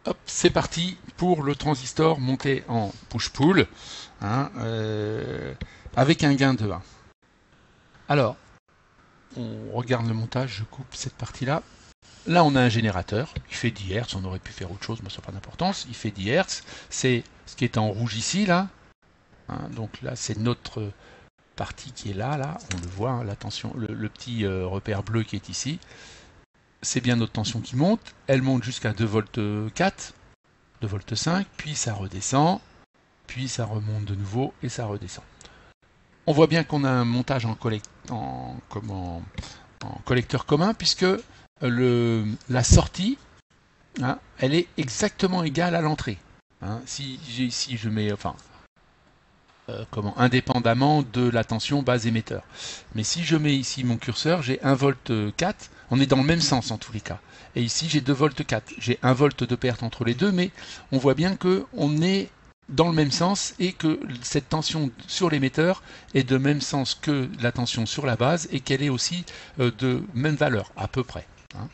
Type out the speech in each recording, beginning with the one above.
Hop, c'est parti pour le transistor monté en push-pull, hein, avec un gain de 1. Alors, on regarde le montage, je coupe cette partie-là. Là, on a un générateur, il fait 10 Hz, on aurait pu faire autre chose, mais ça n'a pas d'importance. Il fait 10 Hz, c'est ce qui est en rouge ici, là. Hein, donc là, c'est notre partie qui est là, on le voit, hein, la tension, le petit repère bleu qui est ici. C'est bien notre tension qui monte, elle monte jusqu'à 2 volts 4, 2 volts 5, puis ça redescend, puis ça remonte de nouveau et ça redescend. On voit bien qu'on a un montage en collecteur commun, puisque la sortie, hein, elle est exactement égale à l'entrée. Hein, si j'ai ici, je mets, indépendamment de la tension base émetteur. Mais si je mets ici mon curseur, j'ai 1 volt 4, on est dans le même sens en tous les cas. Et ici j'ai 2 volts 4, j'ai 1 volt de perte entre les deux, mais on voit bien qu'on est dans le même sens et que cette tension sur l'émetteur est de même sens que la tension sur la base et qu'elle est aussi de même valeur, à peu près. Hein.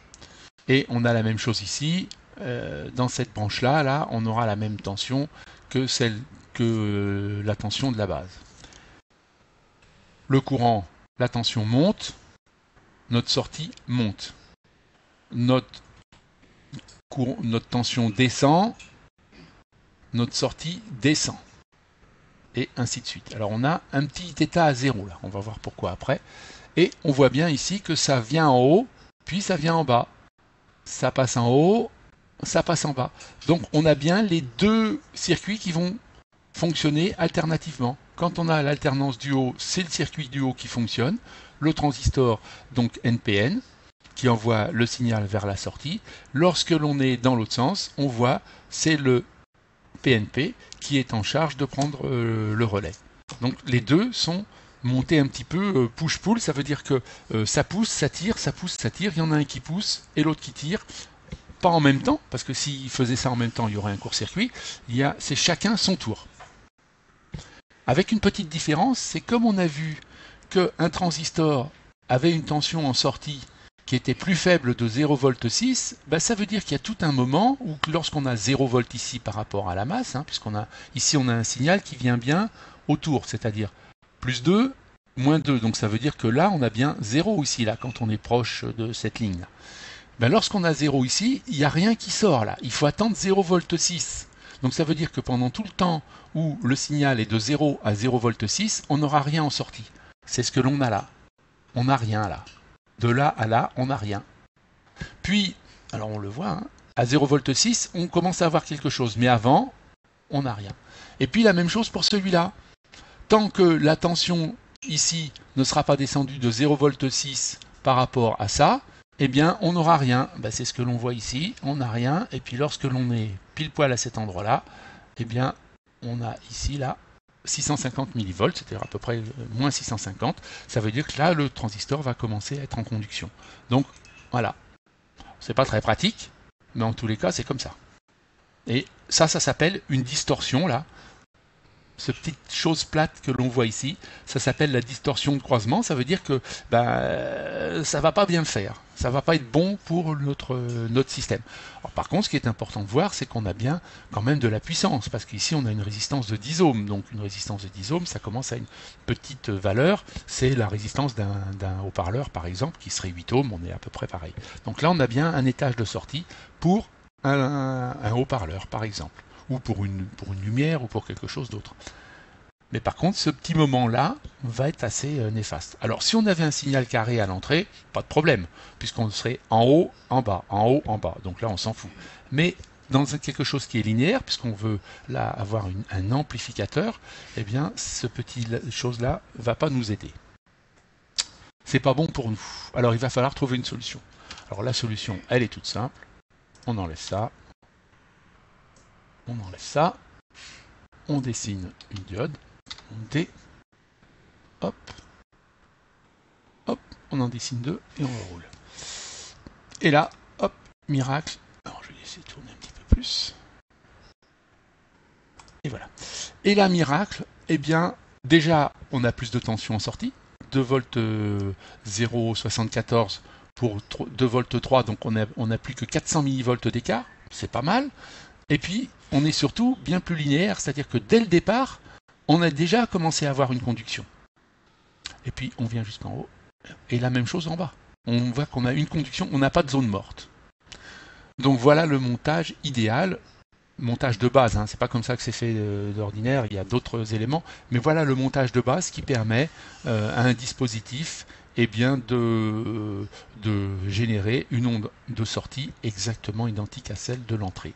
Et on a la même chose ici, dans cette branche-là, là, on aura la même tension que la tension de la base. Le courant, la tension monte, notre sortie monte. Notre tension descend, notre sortie descend. Et ainsi de suite. Alors on a un petit état à 0 là, on va voir pourquoi après. Et on voit bien ici que ça vient en haut, puis ça vient en bas. Ça passe en haut, ça passe en bas. Donc on a bien les deux circuits qui vont fonctionner alternativement. Quand on a l'alternance du haut, c'est le circuit du haut qui fonctionne, le transistor donc NPN qui envoie le signal vers la sortie. Lorsque l'on est dans l'autre sens, on voit c'est le PNP qui est en charge de prendre le relais. Donc les deux sont montés un petit peu push-pull, ça veut dire que ça pousse, ça tire, ça pousse, ça tire, il y en a un qui pousse et l'autre qui tire. Pas en même temps, parce que s'il faisait ça en même temps, il y aurait un court-circuit. C'est chacun son tour. Avec une petite différence, c'est comme on a vu qu'un transistor avait une tension en sortie qui était plus faible de 0,6 V, ben ça veut dire qu'il y a tout un moment où lorsqu'on a 0 V ici par rapport à la masse, hein, ici on a un signal qui vient bien autour, c'est-à-dire plus 2, moins 2. Donc ça veut dire que là on a bien 0 ici, là, quand on est proche de cette ligne-là. Ben lorsqu'on a 0 ici, il n'y a rien qui sort là. Il faut attendre 0,6 V. Donc ça veut dire que pendant tout le temps où le signal est de 0 à 0,6 V, on n'aura rien en sortie. C'est ce que l'on a là. On n'a rien là. De là à là, on n'a rien. Puis, alors on le voit, hein, à 0,6 V, on commence à avoir quelque chose. Mais avant, on n'a rien. Et puis la même chose pour celui-là. Tant que la tension ici ne sera pas descendue de 0,6 V par rapport à ça, eh bien, on n'aura rien. Ben, c'est ce que l'on voit ici, on n'a rien. Et puis, lorsque l'on est pile poil à cet endroit-là, eh bien, on a ici, là, 650 millivolts, c'est-à-dire à peu près moins 650. Ça veut dire que là, le transistor va commencer à être en conduction. Donc, voilà. C'est pas très pratique, mais en tous les cas, c'est comme ça. Et ça s'appelle une distorsion, là. Ce petite chose plate que l'on voit ici, ça s'appelle la distorsion de croisement. Ça veut dire que ça va pas bien faire. Ça va pas être bon pour notre système. Alors, par contre, ce qui est important de voir, c'est qu'on a bien quand même de la puissance, parce qu'ici on a une résistance de 10 ohms. Donc une résistance de 10 ohms, ça commence à une petite valeur. C'est la résistance d'un haut-parleur, par exemple, qui serait 8 ohms. On est à peu près pareil. Donc là, on a bien un étage de sortie pour un haut-parleur, par exemple, ou pour une lumière, ou pour quelque chose d'autre. Mais par contre, ce petit moment-là va être assez néfaste. Alors, si on avait un signal carré à l'entrée, pas de problème, puisqu'on serait en haut, en bas, en haut, en bas. Donc là, on s'en fout. Mais dans quelque chose qui est linéaire, puisqu'on veut là avoir un amplificateur, eh bien, ce petit chose-là va pas nous aider. C'est pas bon pour nous. Alors, il va falloir trouver une solution. Alors, la solution, elle est toute simple. On enlève ça. On enlève ça. On dessine une diode. On D. Hop. Hop. On en dessine deux et on roule. Et là, hop, miracle. Alors, je vais essayer de tourner un petit peu plus. Et voilà. Et là, miracle, eh bien, déjà, on a plus de tension en sortie. 2 volts 0,74 pour 2 volts 3, donc on a plus que 400 millivolts d'écart. c'est pas mal. Et puis, on est surtout bien plus linéaire, c'est-à-dire que dès le départ, on a déjà commencé à avoir une conduction. Et puis, on vient jusqu'en haut, et la même chose en bas. On voit qu'on a une conduction, on n'a pas de zone morte. Donc voilà le montage idéal, montage de base, hein. C'est pas comme ça que c'est fait d'ordinaire, il y a d'autres éléments, mais voilà le montage de base qui permet à un dispositif bien, de générer une onde de sortie exactement identique à celle de l'entrée.